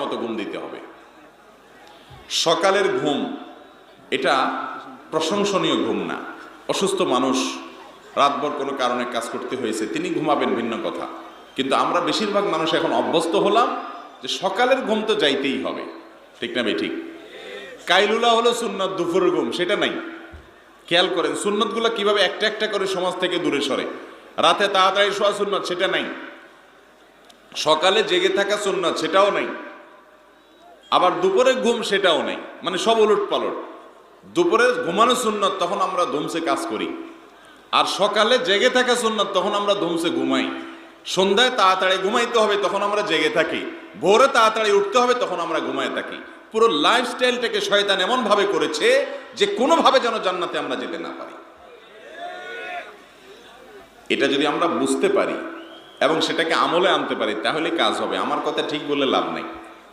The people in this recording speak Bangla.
মতো ঘুম দিতে হবে। সকালের ঘুম এটা প্রশংসনীয় ঘুম না। অসুস্থ মানুষ, রাতভর কোনো কারণে কাজ করতে হয়েছে, তিনি ঘুমাবেন ভিন্ন কথা, কিন্তু আমরা বেশিরভাগ মানুষ এখন অভ্যস্ত হলাম যে সকালের ঘুম তো যাইতেই হবে। ঠিক না ঠিক? কাইলুলা হলো সুন্নাত, দুপুরের ঘুম সেটা নাই। খেয়াল করেন সুন্নতগুলো কিভাবে একটা একটা করে সমাজ থেকে দূরে সরে। রাতে তাড়াতাড়ি শোয়া সুন্নাত সেটা নাই, সকালে জেগে থাকা সুন্নাত সেটাও নাই, আবার দুপুরে ঘুম সেটাও নাই, মানে সব উলট পালট। দুপুরে ঘুমানো সুন্নাত, তখন আমরা ধুমসে কাজ করি, আর সকালে জেগে থাকা সুন্নাত, তখন আমরা ধুমসে ঘুমাই। সন্ধ্যায় তাড়াতাড়ি ঘুমাইতে হবে, তখন আমরা জেগে থাকি। ভোরে তাড়াতাড়ি উঠতে হবে, তখন আমরা ঘুমায় থাকি। পুরো লাইফস্টাইলটাকে শয়তান এমন ভাবে করেছে যে কোনোভাবে যেন জান্নাতে আমরা যেতে না পারি। এটা যদি আমরা বুঝতে পারি এবং সেটাকে আমলে আনতে পারি, তাহলে কাজ হবে। আমার কথা ঠিক বলে লাভ নাই।